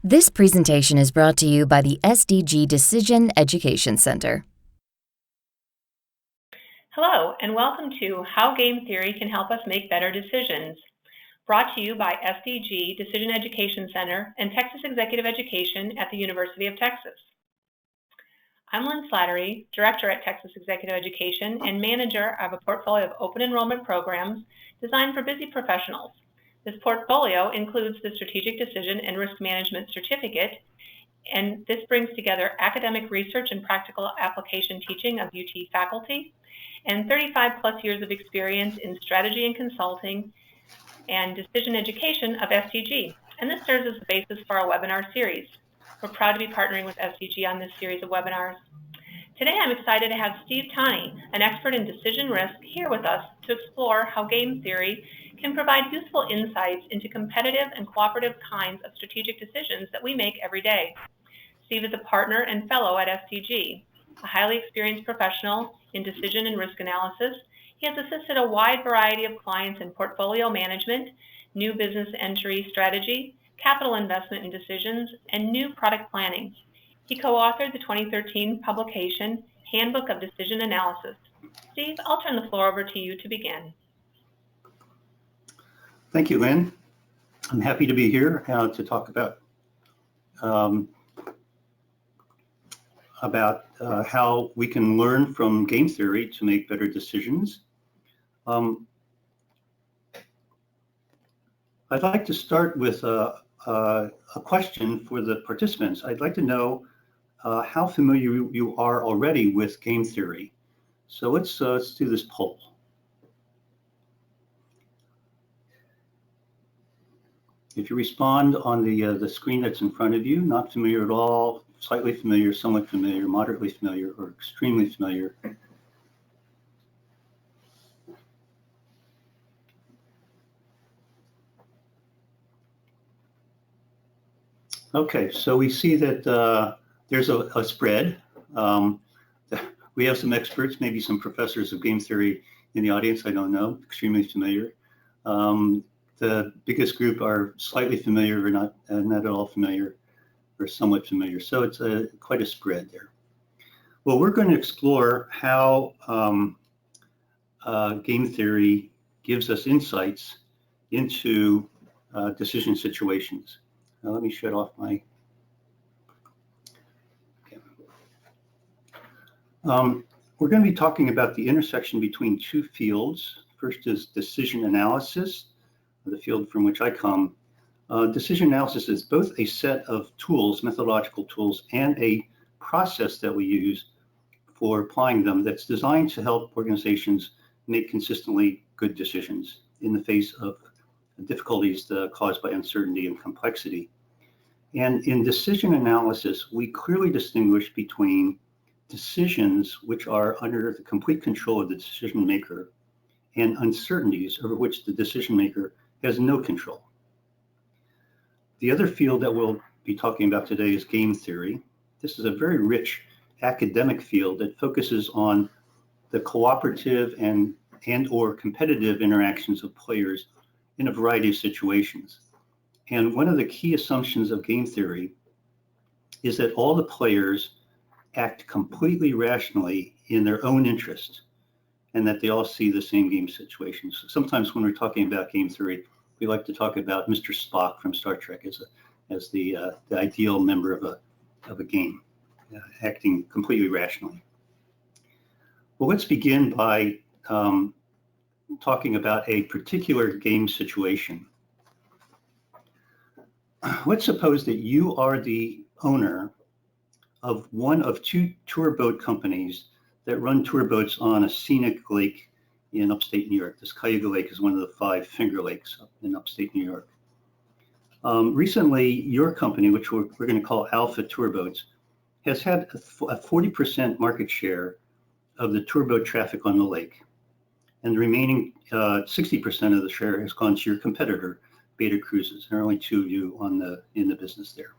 This presentation is brought to you by the SDG Decision Education Center. Hello, and welcome to How Game Theory Can Help Us Make Better Decisions, brought to you by SDG Decision Education Center and Texas Executive Education at the University of Texas. I'm Lynn Slattery, Director at Texas Executive Education and Manager of a portfolio of open enrollment programs designed for busy professionals. This portfolio includes the Strategic Decision and Risk Management Certificate, and this brings together academic research and practical application teaching of UT faculty, and 35 plus years of experience in strategy and consulting and decision education of SDG. And this serves as the basis for our webinar series. We're proud to be partnering with SDG on this series of webinars. Today I'm excited to have Steve Taney, an expert in decision risk, here with us to explore how game theory can provide useful insights into competitive and cooperative kinds of strategic decisions that we make every day. Steve is a partner and fellow at SDG, a highly experienced professional in decision and risk analysis. He has assisted a wide variety of clients in portfolio management, new business entry strategy, capital investment and decisions, and new product planning. He co-authored the 2013 publication, Handbook of Decision Analysis. Steve, I'll turn the floor over to you to begin. Thank you, Lynn. I'm happy to be here to talk about how we can learn from game theory to make better decisions. I'd like to start with a question for the participants. I'd like to know how familiar you are already with game theory. So let's do this poll. If you respond on the screen that's in front of you, not familiar at all, slightly familiar, somewhat familiar, moderately familiar, or extremely familiar, okay, so we see that there's a spread. We have some experts, maybe some professors of game theory in the audience, I don't know, extremely familiar. The biggest group are slightly familiar or not at all familiar or somewhat familiar. So it's quite a spread there. Well, we're going to explore how game theory gives us insights into decision situations. Now let me shut off my... Okay. We're going to be talking about the intersection between two fields. First is decision analysis, the field from which I come. Decision analysis is both a set of tools, methodological tools, and a process that we use for applying them that's designed to help organizations make consistently good decisions in the face of difficulties caused by uncertainty and complexity. And in decision analysis, we clearly distinguish between decisions which are under the complete control of the decision maker and uncertainties over which the decision maker has no control. The other field that we'll be talking about today is game theory. This is a very rich academic field that focuses on the cooperative and or competitive interactions of players in a variety of situations. And one of the key assumptions of game theory is that all the players act completely rationally in their own interest and that they all see the same game situations. Sometimes when we're talking about game theory, we like to talk about Mr. Spock from Star Trek as the ideal member of a game, acting completely rationally. Well, let's begin by talking about a particular game situation. Let's suppose that you are the owner of one of two tour boat companies that run tour boats on a scenic lake in upstate New York. This Cayuga Lake is one of the 5 Finger Lakes in upstate New York. Recently, your company, which we're going to call Alpha Tour Boats, has had a 40% market share of the tour boat traffic on the lake. And the remaining 60% of the share has gone to your competitor, Beta Cruises. There are only 2 of you in the business there.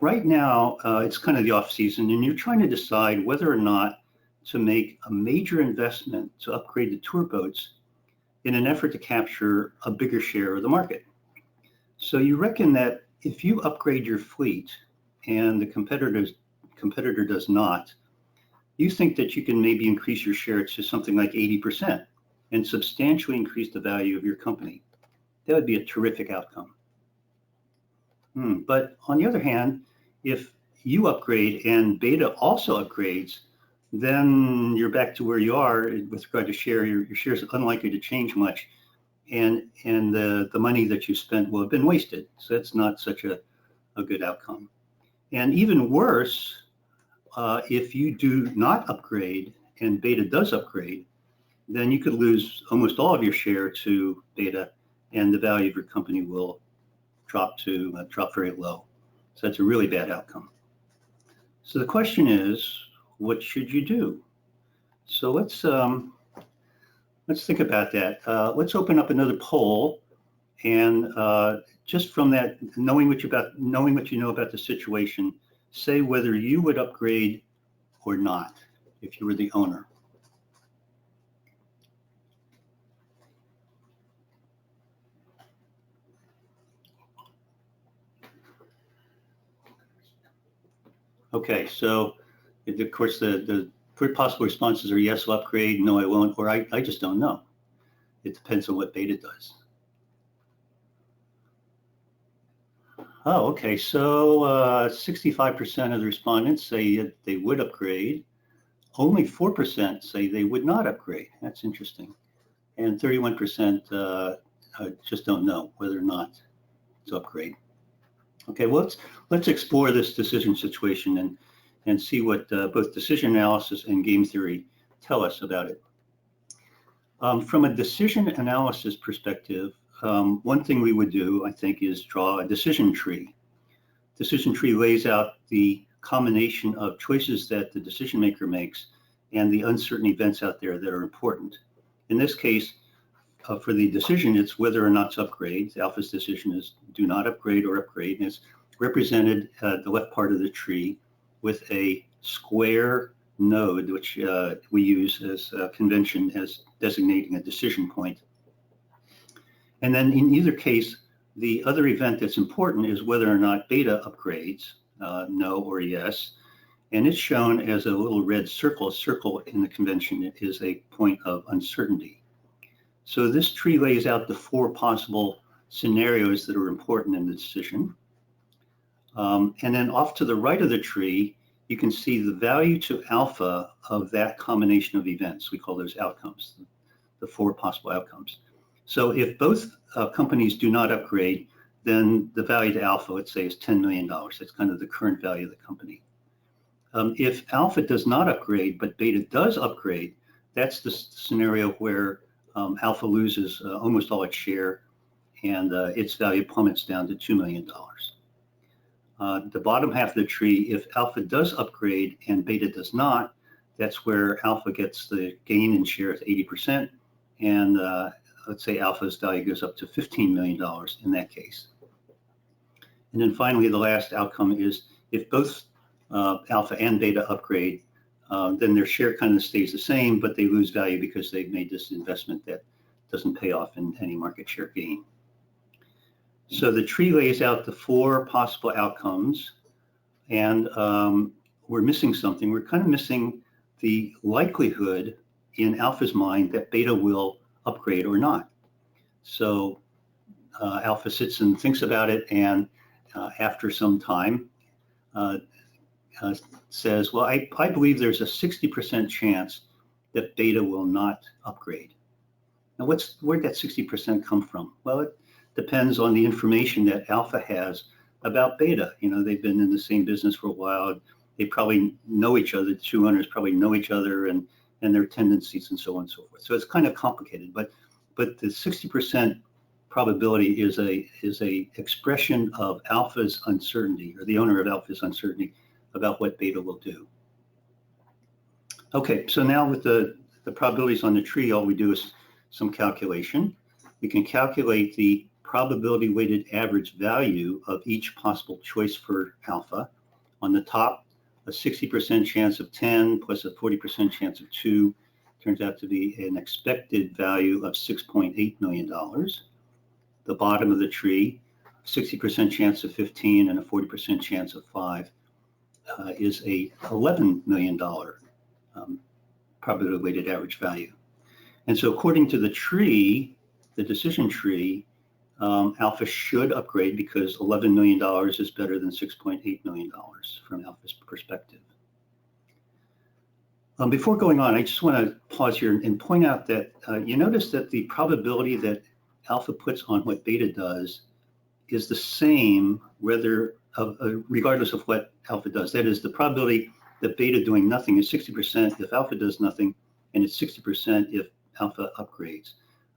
Right now, it's kind of the off season, and you're trying to decide whether or not to make a major investment to upgrade the tour boats in an effort to capture a bigger share of the market. So you reckon that if you upgrade your fleet and the competitor does not, you think that you can maybe increase your share to something like 80% and substantially increase the value of your company. That would be a terrific outcome. But on the other hand, if you upgrade and beta also upgrades, then you're back to where you are with regard to share. Your share is unlikely to change much, and the money that you spent will have been wasted. So that's not such a good outcome. And even worse, if you do not upgrade and beta does upgrade, then you could lose almost all of your share to beta, and the value of your company will drop very low. So that's a really bad outcome. So the question is, what should you do? So let's think about that. Let's open up another poll, and just from that, knowing what you know about the situation, say whether you would upgrade or not if you were the owner. Okay, so of course the possible responses are yes, I'll upgrade, no, I won't, or I just don't know. It depends on what beta does. Oh, okay, so 65% of the respondents say they would upgrade. Only 4% say they would not upgrade. That's interesting. And 31% just don't know whether or not to upgrade. Okay, well, let's explore this decision situation and see what both decision analysis and game theory tell us about it. From a decision analysis perspective, one thing we would do, I think, is draw a decision tree. Decision tree lays out the combination of choices that the decision maker makes and the uncertain events out there that are important. In this case, for the decision, it's whether or not to upgrade. Alpha's decision is do not upgrade or upgrade, and it's represented at the left part of the tree with a square node, which we use as a convention as designating a decision point. And then in either case, the other event that's important is whether or not beta upgrades, no or yes. And it's shown as a little red circle. A circle in the convention is a point of uncertainty. So this tree lays out the 4 possible scenarios that are important in the decision. And then off to the right of the tree, you can see the value to alpha of that combination of events. We call those outcomes, the 4 possible outcomes. So if both companies do not upgrade, then the value to alpha, let's say, is $10 million. That's kind of the current value of the company. If alpha does not upgrade, but beta does upgrade, that's the scenario where alpha loses almost all its share, and its value plummets down to $2 million. The bottom half of the tree, if alpha does upgrade and beta does not, that's where alpha gets the gain in share at 80%, and let's say alpha's value goes up to $15 million in that case. And then finally, the last outcome is if both alpha and beta upgrade, then their share kind of stays the same, but they lose value because they've made this investment that doesn't pay off in any market share gain. So the tree lays out the 4 possible outcomes, and we're missing something. We're kind of missing the likelihood in alpha's mind that beta will upgrade or not. So alpha sits and thinks about it, and after some time says, well, I believe there's a 60% chance that beta will not upgrade. Now, where'd that 60% come from? Well, it depends on the information that alpha has about beta. You know, they've been in the same business for a while. They probably know each other. The 2 owners probably know each other and their tendencies and so on and so forth. So it's kind of complicated, but the 60% probability is a expression of alpha's uncertainty, or the owner of alpha's uncertainty about what beta will do. Okay, so now with the probabilities on the tree, all we do is some calculation. We can calculate the probability weighted average value of each possible choice for alpha. On the top, a 60% chance of 10 plus a 40% chance of 2 turns out to be an expected value of $6.8 million. The bottom of the tree, 60% chance of 15 and a 40% chance of 5 is a $11 million probability weighted average value. And so according to the tree, the decision tree, alpha should upgrade because $11 million is better than $6.8 million from alpha's perspective. Before going on, I just want to pause here and point out that you notice that the probability that alpha puts on what beta does is the same whether regardless of what alpha does. That is, the probability that beta doing nothing is 60% if alpha does nothing, and it's 60% if alpha upgrades.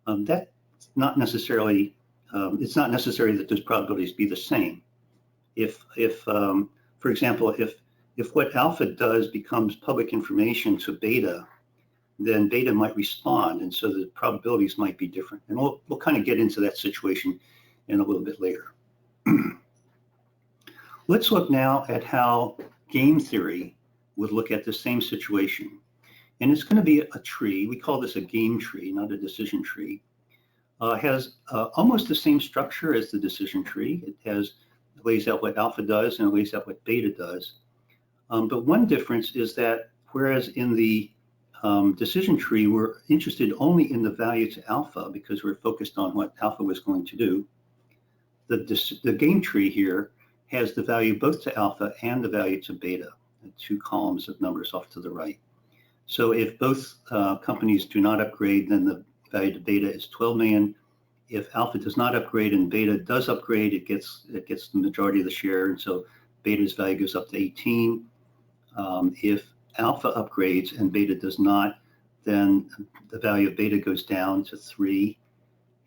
That's not necessarily, it's not necessary that those probabilities be the same. If for example, if what alpha does becomes public information to beta, then beta might respond, and so the probabilities might be different. And we'll kind of get into that situation in a little bit later. Let's look now at how game theory would look at the same situation. And it's going to be a tree. We call this a game tree, not a decision tree. Has almost the same structure as the decision tree. It lays out what alpha does and it lays out what beta does. But one difference is that whereas in the decision tree, we're interested only in the value to alpha because we're focused on what alpha was going to do, the game tree here has the value both to alpha and the value to beta, the two columns of numbers off to the right. So if both companies do not upgrade, then the value to beta is 12 million. If alpha does not upgrade and beta does upgrade, it gets the majority of the share, and so beta's value goes up to 18. If alpha upgrades and beta does not, then the value of beta goes down to 3.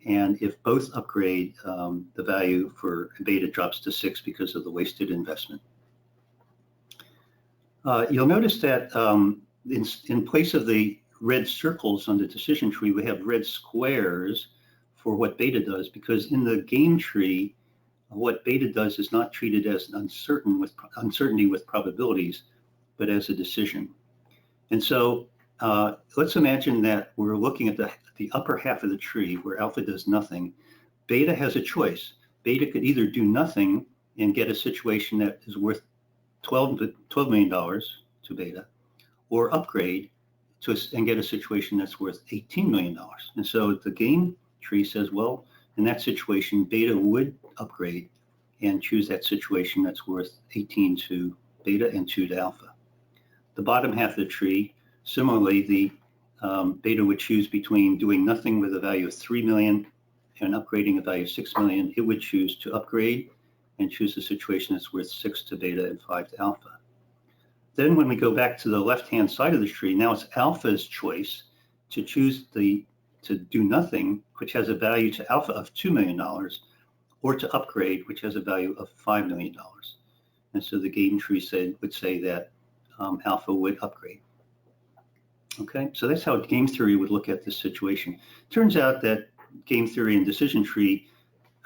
And if both upgrade, the value for beta drops to 6 because of the wasted investment. You'll notice that in place of the red circles on the decision tree, we have red squares for what beta does, because in the game tree, what beta does is not treated as uncertainty with probabilities, but as a decision. And so let's imagine that we're looking at the upper half of the tree where alpha does nothing. Beta has a choice. Beta could either do nothing and get a situation that is worth $12 million to beta, or upgrade and get a situation that's worth $18 million. And so the game tree says, well, in that situation, beta would upgrade and choose that situation that's worth 18 to beta and 2 to alpha. The bottom half of the tree, similarly, the beta would choose between doing nothing with a value of 3 million and upgrading a value of 6 million. It would choose to upgrade and choose a situation that's worth 6 to beta and 5 to alpha. Then when we go back to the left-hand side of the tree, now it's alpha's choice to choose to do nothing, which has a value to alpha of $2 million, or to upgrade, which has a value of $5 million. And so the game tree would say that alpha would upgrade. Okay, so that's how game theory would look at this situation. Turns out that game theory and decision tree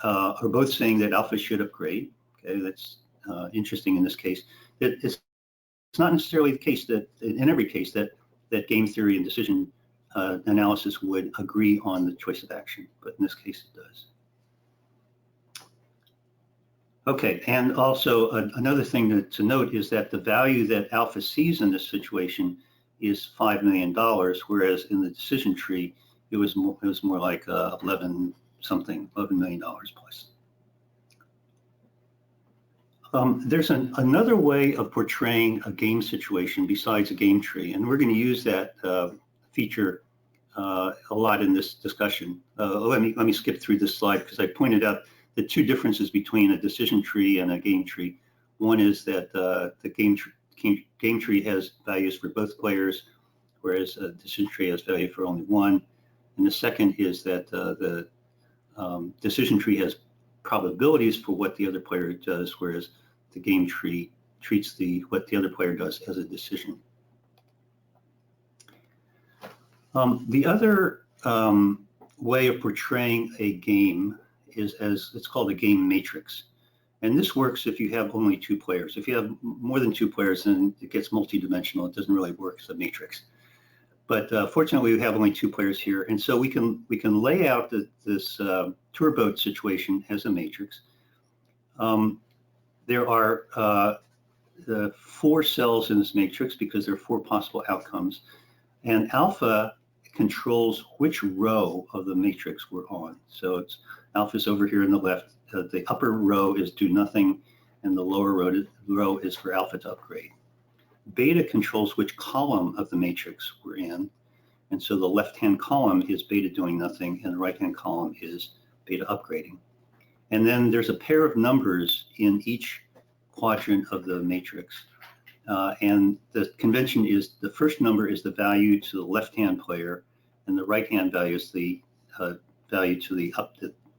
are both saying that alpha should upgrade. Okay, that's interesting in this case. It's not necessarily the case that in every case that game theory and decision analysis would agree on the choice of action, but in this case it does. Okay, and also another thing to note is that the value that alpha sees in this situation is $5 million, whereas in the decision tree it was more like 11 million plus. There's another way of portraying a game situation besides a game tree, and we're going to use that feature a lot in this discussion. Let me skip through this slide because I pointed out the two differences between a decision tree and a game tree. One is that the game tree has values for both players, whereas a decision tree has value for only one. And the second is that the decision tree has probabilities for what the other player does, whereas the game tree treats what the other player does as a decision. The other way of portraying a game is it's called a game matrix. And this works if you have only 2 players. If you have more than 2 players, then it gets multidimensional. It doesn't really work as a matrix. But fortunately, we have only 2 players here, and so we can lay out this tour boat situation as a matrix. There are the 4 cells in this matrix because there are 4 possible outcomes. And alpha controls which row of the matrix we're on. So it's alpha's over here in the left. The upper row is do nothing, and the lower row is for alpha to upgrade. Beta controls which column of the matrix we're in. And so the left-hand column is beta doing nothing, and the right-hand column is beta upgrading. And then there's a pair of numbers in each quadrant of the matrix. And the convention is the first number is the value to the left-hand player, and the right-hand value is the value to the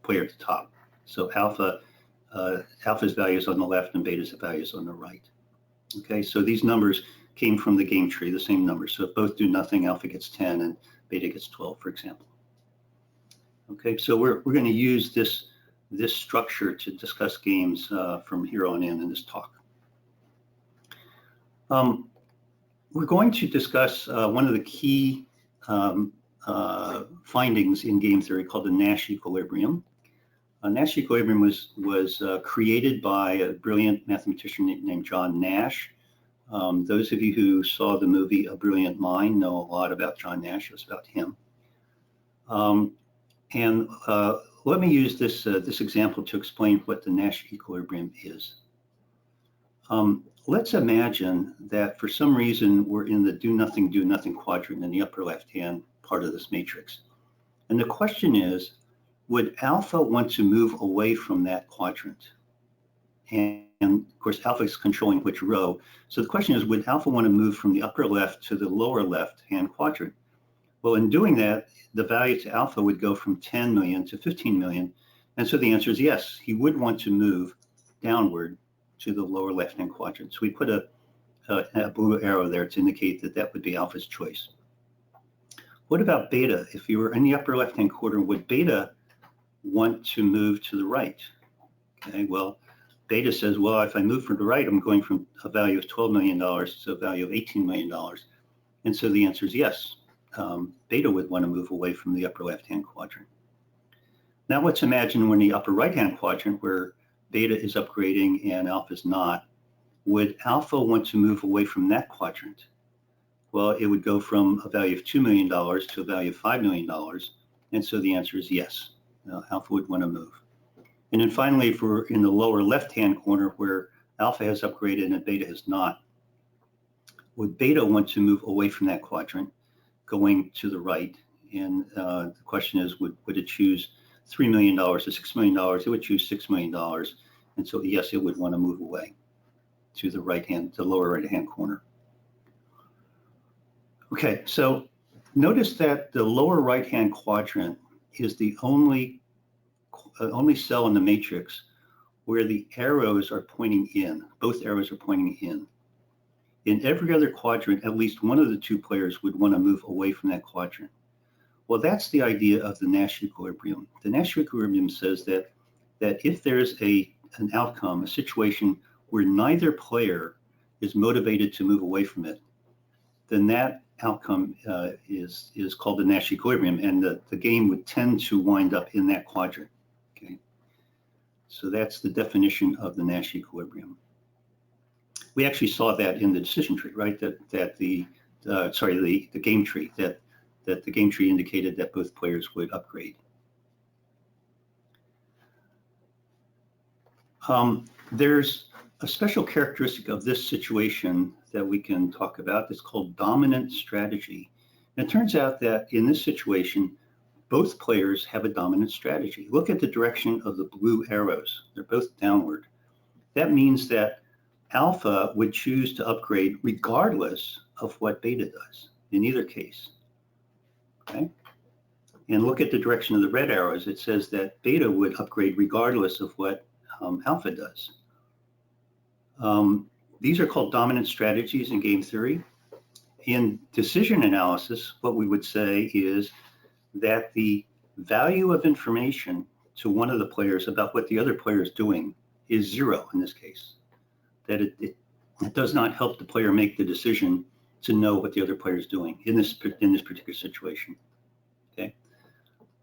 player at the top. So alpha's value is on the left, and beta's value is on the right. Okay, so these numbers came from the game tree, the same numbers. So if both do nothing, alpha gets 10 and beta gets 12, for example. Okay, so we're going to use this structure to discuss games from here on in this talk. We're going to discuss one of the key findings in game theory called the Nash equilibrium. Nash equilibrium was created by a brilliant mathematician named John Nash. Those of you who saw the movie A Brilliant Mind know a lot about John Nash. It was about him. Let me use this example to explain what the Nash equilibrium is. Let's imagine that for some reason we're in the do nothing quadrant in the upper left-hand part of this matrix. And the question is, would alpha want to move away from that quadrant? And of course, alpha is controlling which row. So the question is, would alpha want to move from the upper left to the lower left-hand quadrant? Well, in doing that, the value to alpha would go from 10 million to 15 million. And so the answer is yes, he would want to move downward to the lower left-hand quadrant. So we put a blue arrow there to indicate that that would be alpha's choice. What about beta? If you were in the upper left-hand quadrant, would beta want to move to the right? Okay, well, beta says, well, if I move from the right, I'm going from a value of $12 million to a value of $18 million. And so the answer is yes. Beta would want to move away from the upper left-hand quadrant. Now let's imagine we're in the upper right-hand quadrant where beta is upgrading and alpha is not. Would alpha want to move away from that quadrant? Well, it would go from a value of $2 million to a value of $5 million. And so the answer is yes. Alpha would want to move. And then finally, if we're in the lower left-hand corner where alpha has upgraded and beta has not, would beta want to move away from that quadrant, going to the right? And the question is, would it choose $3 million to $6 million? It would choose $6 million. And so yes, it would want to move away to the lower right-hand corner. Okay, so notice that the lower right-hand quadrant is the only cell in the matrix where the arrows are pointing in. Both arrows are pointing in. In every other quadrant, at least one of the two players would want to move away from that quadrant. Well, that's the idea of the Nash equilibrium. The Nash equilibrium says that if there's an outcome, a situation where neither player is motivated to move away from it, then that outcome is called the Nash equilibrium, and the game would tend to wind up in that quadrant. Okay, so that's the definition of the Nash equilibrium. We actually saw that in the decision tree, right? That the game tree, that the game tree indicated that both players would upgrade. There's a special characteristic of this situation that we can talk about. It's called dominant strategy. And it turns out that in this situation, both players have a dominant strategy. Look at the direction of the blue arrows. They're both downward. That means that alpha would choose to upgrade regardless of what beta does in either case. Okay? And look at the direction of the red arrows. It says that beta would upgrade regardless of what alpha does. These are called dominant strategies in game theory. In decision analysis, what we would say is that the value of information to one of the players about what the other player is doing is 0 in this case. That it does not help the player make the decision to know what the other player is doing in this particular situation. Okay,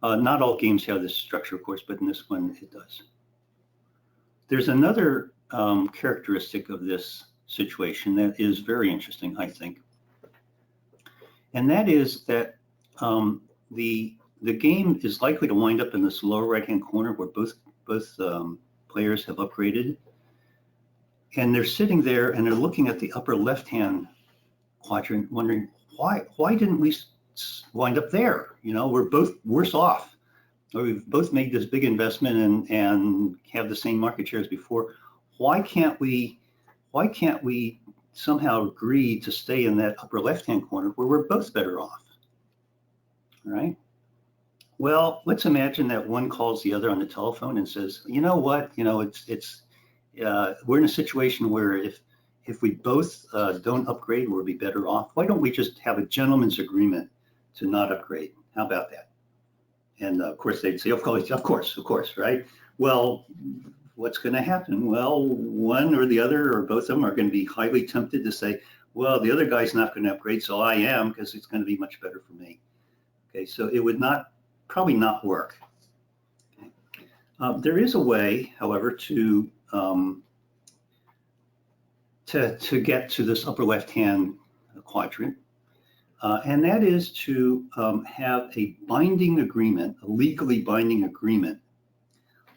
not all games have this structure, of course, but in this one it does. There's another characteristic of this situation that is very interesting, I think, and that is that the game is likely to wind up in this lower right-hand corner where both players have upgraded, and they're sitting there and they're looking at the upper left-hand quadrant, wondering why didn't we wind up there? You know, we're both worse off, or we've both made this big investment and have the same market share as before. Why can't we somehow agree to stay in that upper left-hand corner where we're both better off? All right. Well, let's imagine that one calls the other on the telephone and says, you know what, you know, we're in a situation where if we both don't upgrade, we'll be better off. Why don't we just have a gentleman's agreement to not upgrade? How about that? And of course they'd say, of course, right? Well, what's going to happen? Well, one or the other or both of them are going to be highly tempted to say, well, the other guy's not going to upgrade, so I am, because it's going to be much better for me. Okay, so it would probably not work. Okay. There is a way, however, to get to this upper left-hand quadrant, and that is to have a binding agreement, a legally binding agreement.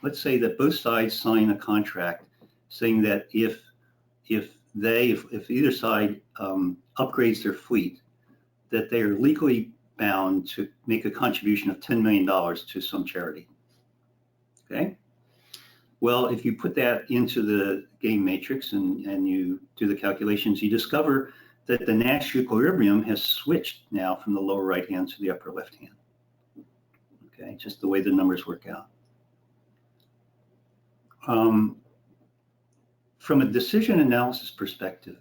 Let's say that both sides sign a contract saying that if either side upgrades their fleet, that they are legally bound to make a contribution of $10 million to some charity. Okay. Well, if you put that into the game matrix and you do the calculations, you discover that the Nash equilibrium has switched now from the lower right hand to the upper left hand. Okay, just the way the numbers work out. From a decision analysis perspective,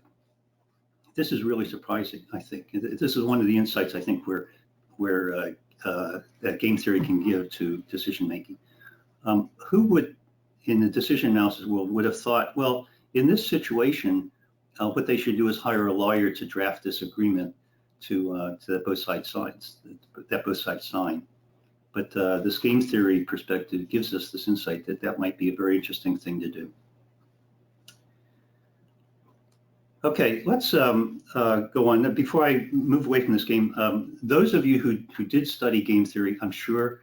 this is really surprising, I think. This is one of the insights, I think, where that game theory can give to decision making. Who would, in the decision analysis world, would have thought, well, in this situation, what they should do is hire a lawyer to draft this agreement that both sides sign. But this game theory perspective gives us this insight that might be a very interesting thing to do. Okay, let's go on. Before I move away from this game, those of you who did study game theory, I'm sure,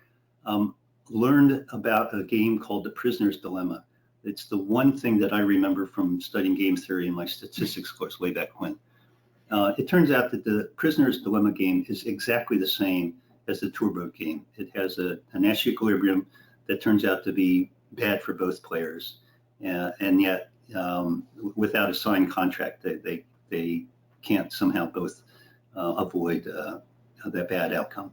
learned about a game called The Prisoner's Dilemma. It's the one thing that I remember from studying game theory in my statistics course way back when. It turns out that the Prisoner's Dilemma game is exactly the same as the tourboat game. It has a Nash equilibrium that turns out to be bad for both players, and yet without a signed contract, they can't somehow both avoid that bad outcome.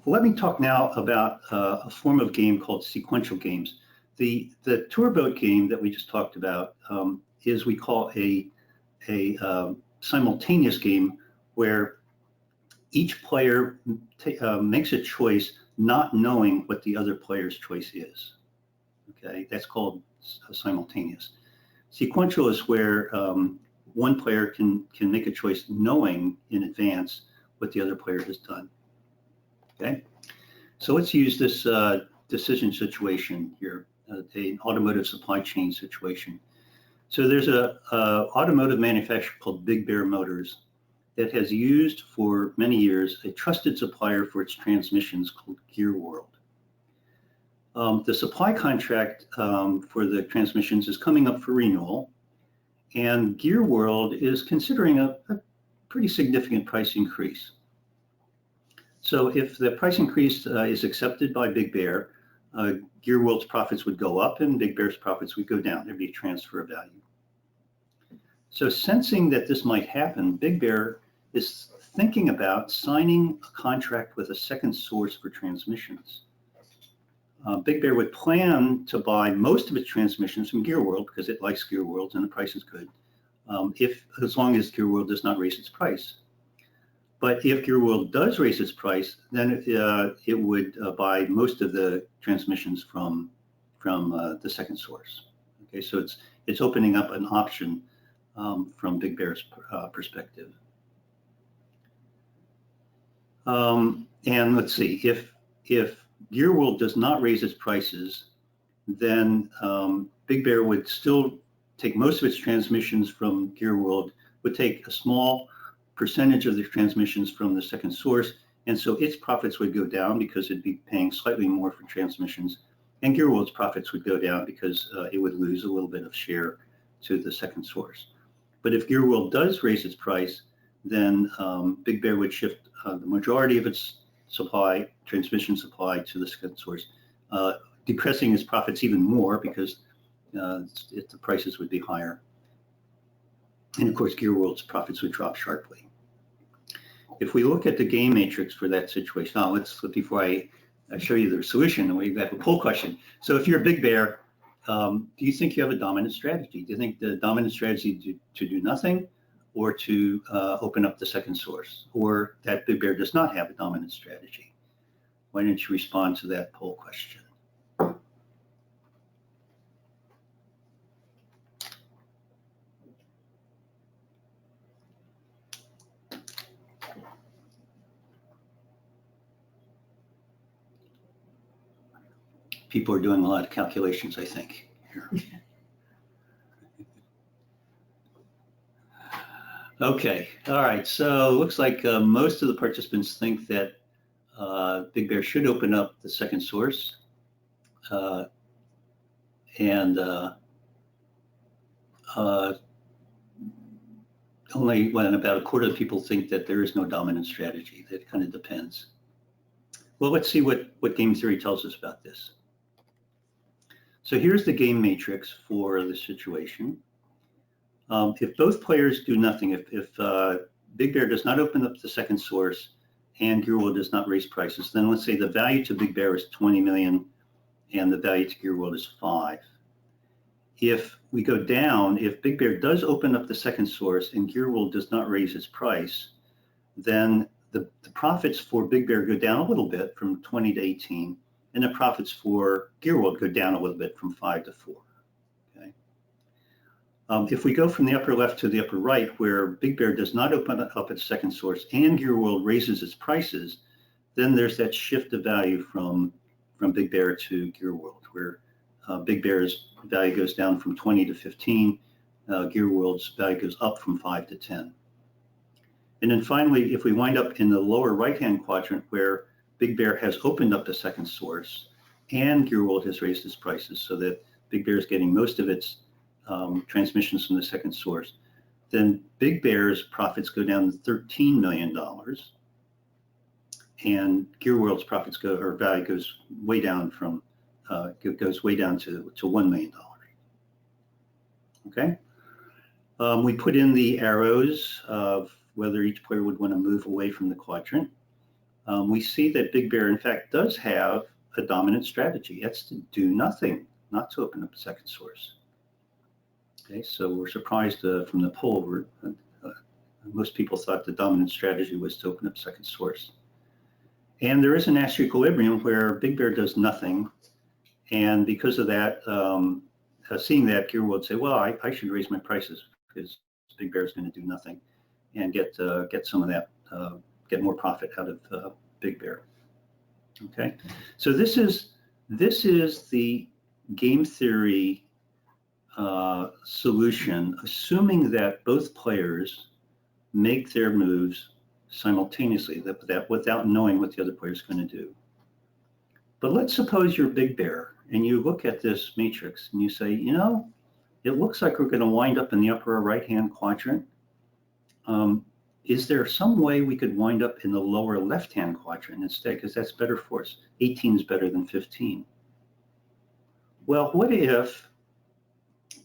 Let me talk now about a form of game called sequential games. The tourboat game that we just talked about is we call a simultaneous game where each player makes a choice not knowing what the other player's choice is. Okay, that's called simultaneous. Sequential is where one player can make a choice knowing in advance what the other player has done. Okay, so let's use this decision situation here, an automotive supply chain situation. So there's a automotive manufacturer called Big Bear Motors that has used for many years a trusted supplier for its transmissions called Gear World. The supply contract for the transmissions is coming up for renewal, and Gear World is considering a pretty significant price increase. So if the price increase is accepted by Big Bear, Gear World's profits would go up and Big Bear's profits would go down. There'd be a transfer of value. So sensing that this might happen, Big Bear is thinking about signing a contract with a second source for transmissions. Big Bear would plan to buy most of its transmissions from Gear World because it likes Gear World and the price is good, as long as Gear World does not raise its price. But if Gear World does raise its price, then it would buy most of the transmissions from the second source. Okay, so it's opening up an option from Big Bear's perspective. And let's see, if Gear World does not raise its prices, then Big Bear would still take most of its transmissions from Gear World, would take a small percentage of the transmissions from the second source, and so its profits would go down because it'd be paying slightly more for transmissions, and Gear World's profits would go down because it would lose a little bit of share to the second source. But if Gear World does raise its price, then Big Bear would shift the majority of its supply, transmission supply, to the second source, depressing its profits even more because the prices would be higher. And of course, Gear World's profits would drop sharply. If we look at the game matrix for that situation, now before I show you the solution, we've got a poll question. So if you're a Big Bear, do you think you have a dominant strategy? Do you think the dominant strategy to do nothing, or to open up the second source, or that Big Bear does not have a dominant strategy? Why don't you respond to that poll question? People are doing a lot of calculations, I think, here. Okay, all right, so looks like most of the participants think that Big Bear should open up the second source, and only about a quarter of people think that there is no dominant strategy. That kind of depends. Well, let's see what game theory tells us about this. So here's the game matrix for the situation. If both players do nothing, if Big Bear does not open up the second source and Gear World does not raise prices, then let's say the value to Big Bear is 20 million and the value to Gear World is 5. If we go down, if Big Bear does open up the second source and Gear World does not raise its price, then the profits for Big Bear go down a little bit from 20 to 18, and the profits for Gear World go down a little bit from 5 to 4. Okay. If we go from the upper left to the upper right, where Big Bear does not open up its second source and Gear World raises its prices, then there's that shift of value from Big Bear to Gear World, where Big Bear's value goes down from 20 to 15, Gear World's value goes up from 5 to 10. And then finally, if we wind up in the lower right-hand quadrant where Big Bear has opened up the second source and Gear World has raised its prices so that Big Bear is getting most of its transmissions from the second source, then Big Bear's profits go down to $13 million and Gear World's profits value goes way down from goes way down to $1 million. Okay. We put in the arrows of whether each player would want to move away from the quadrant. We see that Big Bear, in fact, does have a dominant strategy. That's to do nothing, not to open up a second source. Okay, so we're surprised from the poll. Most people thought the dominant strategy was to open up second source. And there is a Nash equilibrium where Big Bear does nothing. And because of that, seeing that, Gear World would say, well, I should raise my prices because Big Bear is going to do nothing and get some of that, get more profit out of Big Bear. Okay, so this is the game theory solution, assuming that both players make their moves simultaneously, that without knowing what the other player is going to do. But let's suppose you're Big Bear and you look at this matrix and you say, you know, it looks like we're going to wind up in the upper right-hand quadrant. Is there some way we could wind up in the lower left-hand quadrant instead? Because that's better for us. 18 is better than 15. Well, what if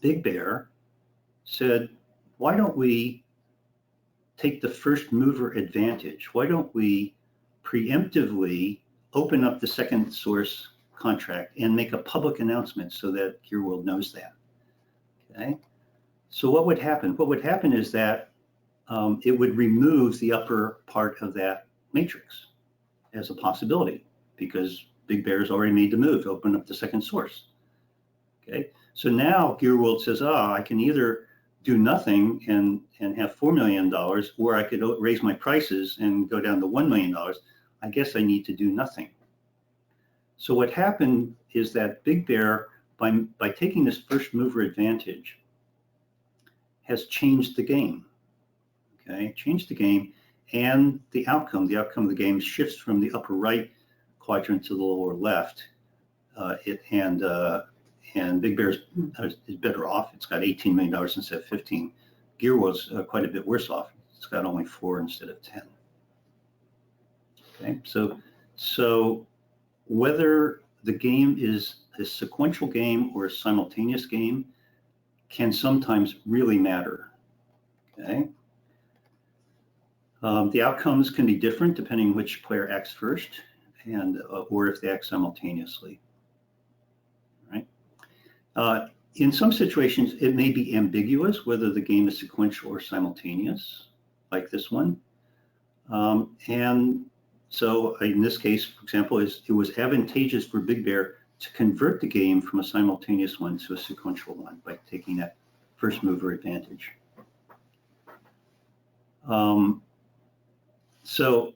Big Bear said, why don't we take the first mover advantage? Why don't we preemptively open up the second source contract and make a public announcement so that Gear World knows that? Okay. So what would happen? What would happen is that it would remove the upper part of that matrix as a possibility because Big Bear has already made the move to open up the second source. Okay, so now Gear World says, I can either do nothing and have $4 million, or I could raise my prices and go down to $1 million. I guess I need to do nothing. So what happened is that Big Bear, by taking this first mover advantage, has changed the game. Okay, changed the game, and the outcome of the game shifts from the upper right quadrant to the lower left. And Big Bear is better off. It's got $18 million instead of 15. Gear was quite a bit worse off. It's got only 4 instead of 10. Okay, so whether the game is a sequential game or a simultaneous game can sometimes really matter. Okay. The outcomes can be different depending which player acts first, and or if they act simultaneously. Right. In some situations, it may be ambiguous whether the game is sequential or simultaneous, like this one. And so in this case, for example, it was advantageous for Big Bear to convert the game from a simultaneous one to a sequential one by taking that first mover advantage. So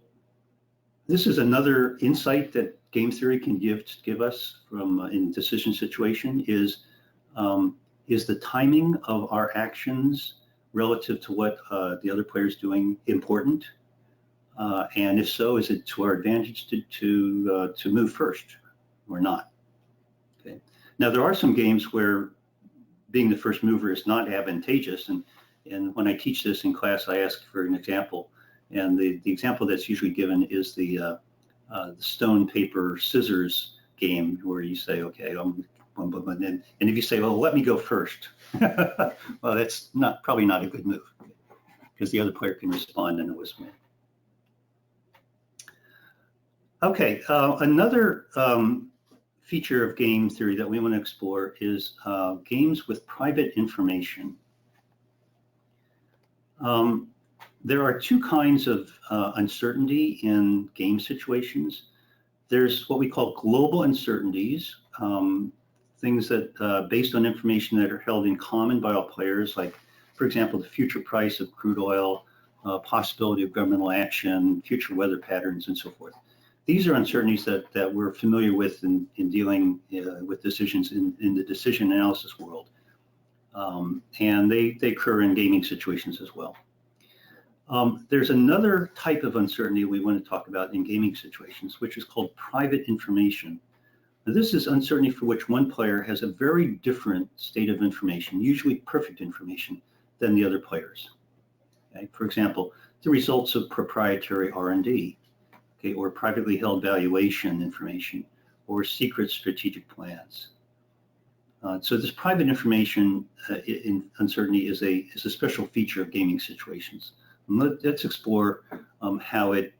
this is another insight that game theory can give us from in decision situation is the timing of our actions relative to what the other player is doing important? And if so, is it to our advantage to move first or not? Okay. Now there are some games where being the first mover is not advantageous, and when I teach this in class, I ask for an example, and the example that's usually given is the stone, paper, scissors game, where you say, okay, and if you say, well, let me go first, well, that's probably not a good move, because the other player can respond and it was win. Okay, another feature of game theory that we want to explore is games with private information. There are two kinds of uncertainty in game situations. There's what we call global uncertainties, things that based on information that are held in common by all players, like, for example, the future price of crude oil, possibility of governmental action, future weather patterns, and so forth. These are uncertainties that we're familiar with in dealing with decisions in the decision analysis world. And they occur in gaming situations as well. There's another type of uncertainty we want to talk about in gaming situations, which is called private information. Now, this is uncertainty for which one player has a very different state of information, usually perfect information, than the other players. Okay? For example, the results of proprietary R&D. Okay, or privately held valuation information, or secret strategic plans. So this private information in uncertainty is a special feature of gaming situations. And let's explore how it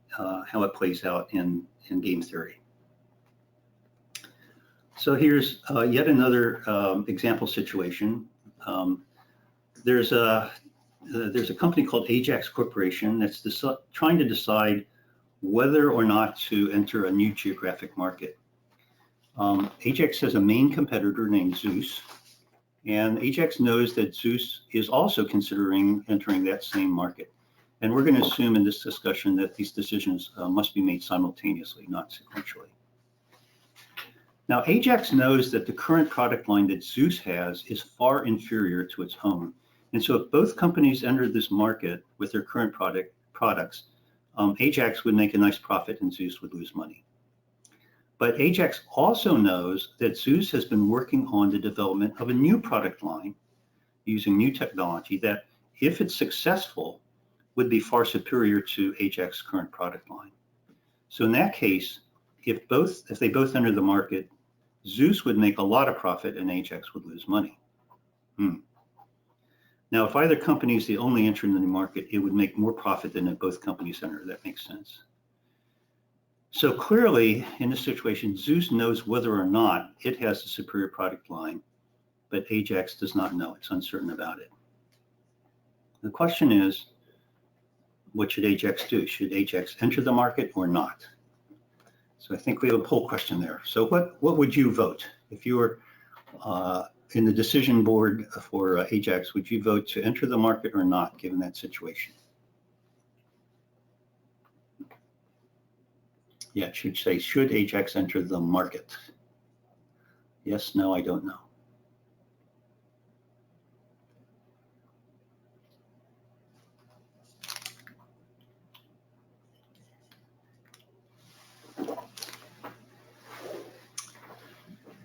plays out in game theory. So here's yet another example situation. There's a company called Ajax Corporation that's trying to decide whether or not to enter a new geographic market. Ajax has a main competitor named Zeus, and Ajax knows that Zeus is also considering entering that same market. And we're going to assume in this discussion that these decisions must be made simultaneously, not sequentially. Now, Ajax knows that the current product line that Zeus has is far inferior to its own. And so if both companies enter this market with their current products, Ajax would make a nice profit and Zeus would lose money. But Ajax also knows that Zeus has been working on the development of a new product line using new technology that, if it's successful, would be far superior to Ajax's current product line. So in that case, if they both enter the market, Zeus would make a lot of profit and Ajax would lose money. Now, if either company is the only entrant in the market, it would make more profit than if both companies enter. That makes sense. So clearly, in this situation, Zeus knows whether or not it has a superior product line, but Ajax does not know. It's uncertain about it. The question is, what should Ajax do? Should Ajax enter the market or not? So I think we have a poll question there. So what would you vote? If you were in the decision board for Ajax, would you vote to enter the market or not, given that situation? Yeah, it should say, should Ajax enter the market? Yes, no, I don't know.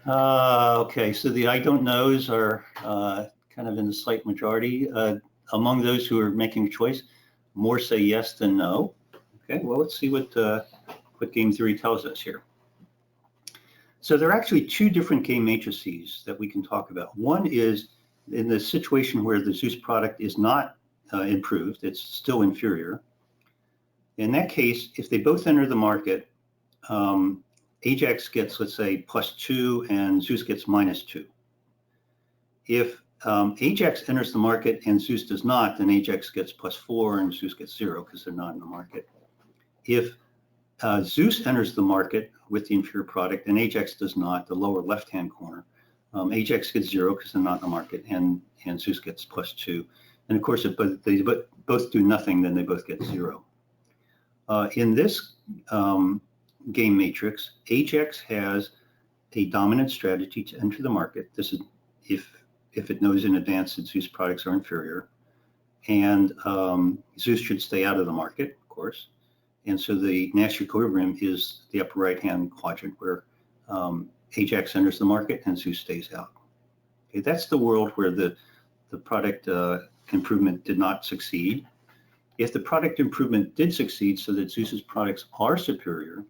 Okay, so the I don't knows are kind of in the slight majority. Among those who are making a choice, more say yes than no. Okay, well, let's see what game theory tells us here. So there are actually two different game matrices that we can talk about. One is in the situation where the Zeus product is not improved, it's still inferior. In that case, if they both enter the market, Ajax gets, let's say, +2 and Zeus gets -2. If Ajax enters the market and Zeus does not, then Ajax gets +4 and Zeus gets 0 because they're not in the market. If Zeus enters the market with the inferior product and Ajax does not, the lower left-hand corner, Ajax gets 0 because they're not in the market, and Zeus gets +2. And of course, if they both do nothing, then they both get 0. In this game matrix, Ajax has a dominant strategy to enter the market. This is if it knows in advance that Zeus products are inferior, and Zeus should stay out of the market, of course. And so the Nash equilibrium is the upper right-hand quadrant where Ajax enters the market and Zeus stays out. Okay, that's the world where the product improvement did not succeed. If the product improvement did succeed so that Zeus's products are superior,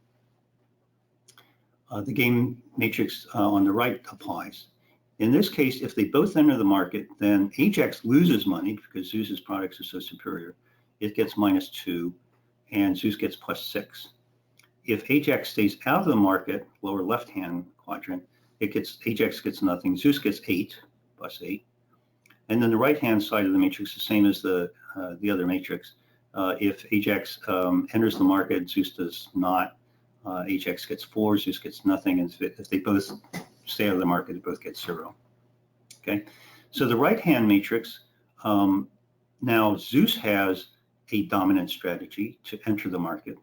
the game matrix on the right applies. In this case, if they both enter the market, then Ajax loses money because Zeus's products are so superior. It gets -2 and Zeus gets +6. If Ajax stays out of the market, lower left-hand quadrant, Ajax gets nothing, Zeus gets 8, +8. And then the right-hand side of the matrix, the same as the other matrix. If Ajax enters the market, Zeus does not, Ajax gets 4, Zeus gets nothing, and if they both stay out of the market, they both get 0. Okay, so the right-hand matrix, now Zeus has a dominant strategy to enter the market.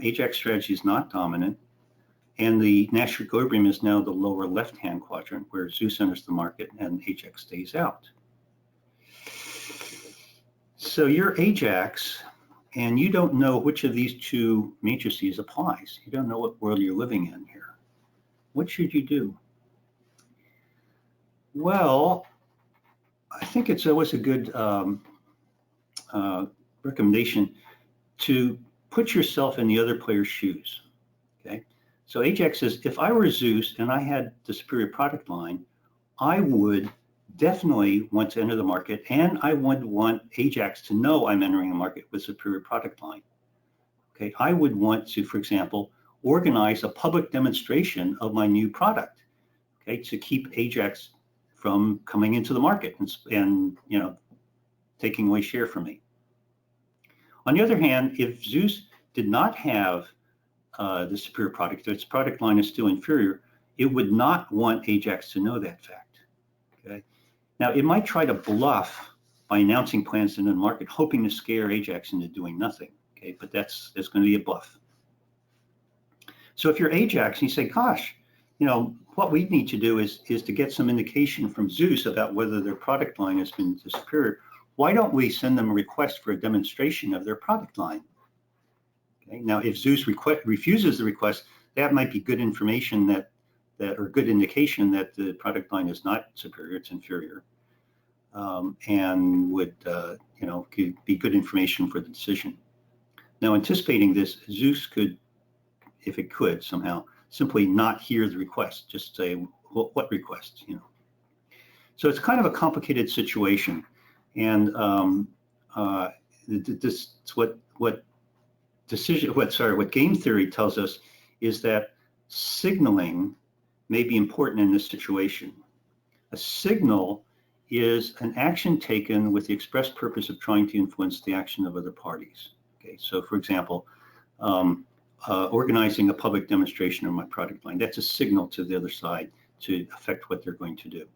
Ajax strategy is not dominant, and the Nash equilibrium is now the lower left-hand quadrant where Zeus enters the market and Ajax stays out. So you're Ajax, and you don't know which of these two matrices applies. You don't know what world you're living in here. What should you do? Well, I think it's always a good recommendation to put yourself in the other player's shoes. Okay, so Ajax says, if I were Zeus and I had the superior product line, I would definitely want to enter the market, and I would want Ajax to know I'm entering the market with superior product line. Okay, I would want to, for example, organize a public demonstration of my new product, okay, to keep Ajax from coming into the market and taking away share from me. On the other hand, if Zeus did not have the superior product, its product line is still inferior, it would not want Ajax to know that fact. Okay. Now, it might try to bluff by announcing plans in the market, hoping to scare Ajax into doing nothing. Okay, but that's going to be a bluff. So if you're Ajax and you say, gosh, what we need to do is to get some indication from Zeus about whether their product line has been superior, why don't we send them a request for a demonstration of their product line? Okay, now, if Zeus refuses the request, that might be good information or good indication that the product line is not superior, it's inferior, and would be good information for the decision. Now, anticipating this, Zeus could, if it could somehow, simply not hear the request, just say, what request? So it's kind of a complicated situation, and what game theory tells us is that signaling may be important in this situation. A signal is an action taken with the express purpose of trying to influence the action of other parties. Okay, so for example, organizing a public demonstration of my product line, that's a signal to the other side to affect what they're going to do.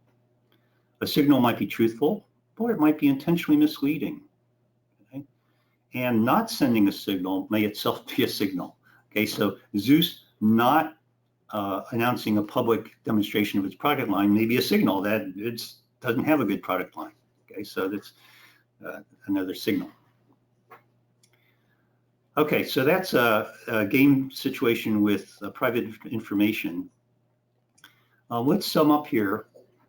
A signal might be truthful, or it might be intentionally misleading. Okay? And not sending a signal may itself be a signal. Okay, so Zeus not announcing a public demonstration of its product line may be a signal that it doesn't have a good product line. Okay, so that's another signal. Okay, so that's a game situation with private information. Let's sum up here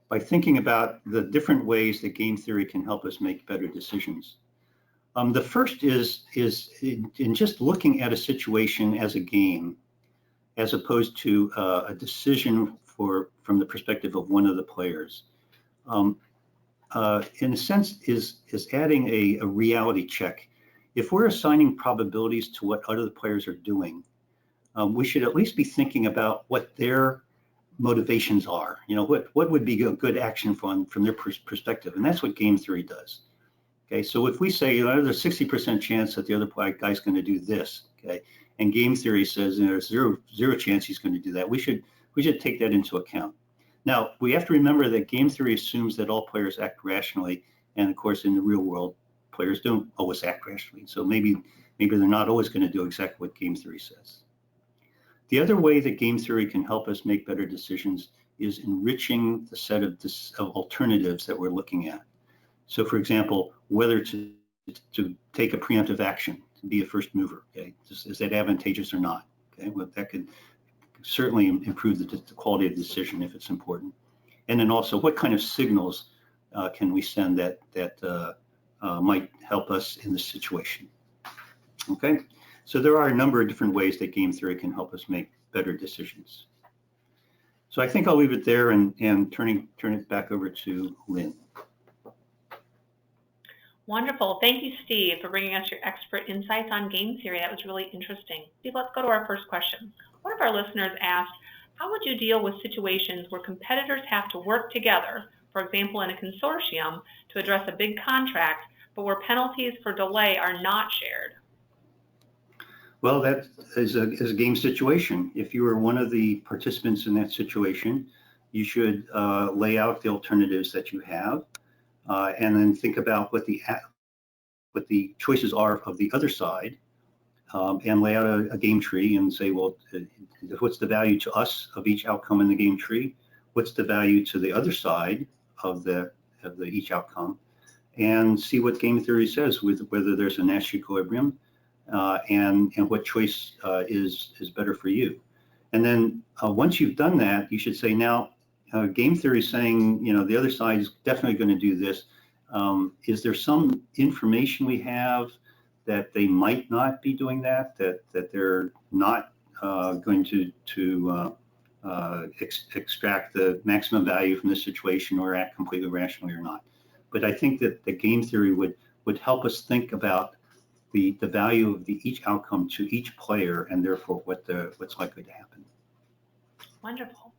by thinking about the different ways that game theory can help us make better decisions. The first is in just looking at a situation as a game, as opposed to a decision from the perspective of one of the players. In a sense, is adding a reality check. If we're assigning probabilities to what other players are doing, we should at least be thinking about what their motivations are. You know, what would be a good action from their perspective, and that's what game theory does. Okay, so if we say, you know, there's a 60% chance that the other guy's going to do this, okay, and game theory says, you know, there's zero chance he's going to do that, we should take that into account. Now, we have to remember that game theory assumes that all players act rationally, and of course, in the real world, players don't always act rationally. So maybe they're not always going to do exactly what game theory says. The other way that game theory can help us make better decisions is enriching the set of alternatives that we're looking at. So, for example, whether to take a preemptive action, to be a first mover, okay, is that advantageous or not? Okay, well, that could certainly improve the quality of the decision if it's important. And then also, what kind of signals can we send that might help us in this situation? Okay, so there are a number of different ways that game theory can help us make better decisions. So I think I'll leave it there and turn it back over to Lynn. Wonderful. Thank you, Steve, for bringing us your expert insights on game theory. That was really interesting. Steve, let's go to our first question. One of our listeners asked, how would you deal with situations where competitors have to work together, for example, in a consortium, to address a big contract, but where penalties for delay are not shared? Well, that is a game situation. If you are one of the participants in that situation, you should lay out the alternatives that you have, and then think about what the choices are of the other side, and lay out a game tree and say, well, what's the value to us of each outcome in the game tree? What's the value to the other side of each outcome? And see what game theory says with whether there's a Nash equilibrium, and what choice is better for you. And then once you've done that, you should say, now, game theory is saying, you know, the other side is definitely going to do this. Is there some information we have that they might not be doing that they're not going to extract the maximum value from this situation or act completely rationally or not? But I think that the game theory would help us think about the value of each outcome to each player, and therefore what's likely to happen. Wonderful.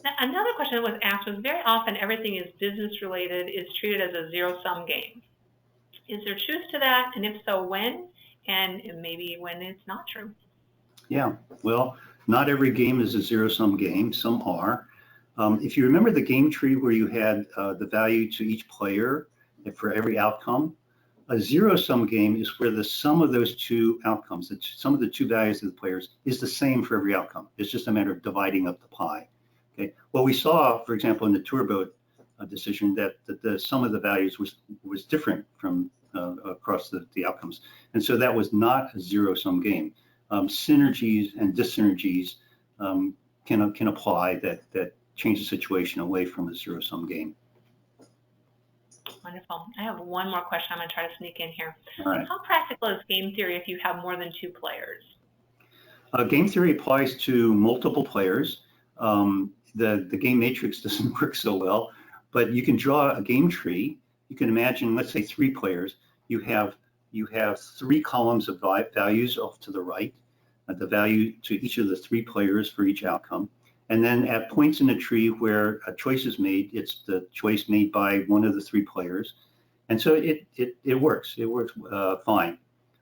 Now, another question that was asked was, very often everything is business related is treated as a zero-sum game. Is there truth to that? And if so, when? And maybe when it's not true? Yeah, well, not every game is a zero-sum game. Some are. If you remember the game tree where you had the value to each player for every outcome, a zero-sum game is where the sum of those two outcomes, the sum of the two values of the players, is the same for every outcome. It's just a matter of dividing up the pie. Okay. Well, we saw, for example, in the tour boat decision that the sum of the values was different from across the outcomes, and so that was not a zero-sum game. Synergies and dyssynergies can apply that change the situation away from a zero-sum game. Wonderful. I have one more question I'm going to try to sneak in here. All right. How practical is game theory if you have more than two players? Game theory applies to multiple players. The game matrix doesn't work so well, but you can draw a game tree. You can imagine, let's say, 3 players. You have 3 columns of values off to the right, the value to each of the 3 players for each outcome. And then at points in the tree where a choice is made, it's the choice made by one of the 3 players. And so it works. It works fine.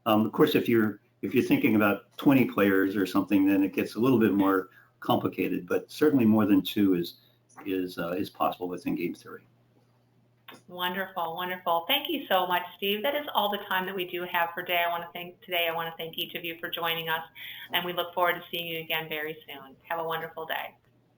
Of course, if you're thinking about 20 players or something, then it gets a little bit more complicated. But certainly more than 2 is possible within game theory. Wonderful, wonderful. Thank you so much, Steve. That is all the time that we do have for today. I want to thank each of you for joining us, and we look forward to seeing you again very soon. Have a wonderful day.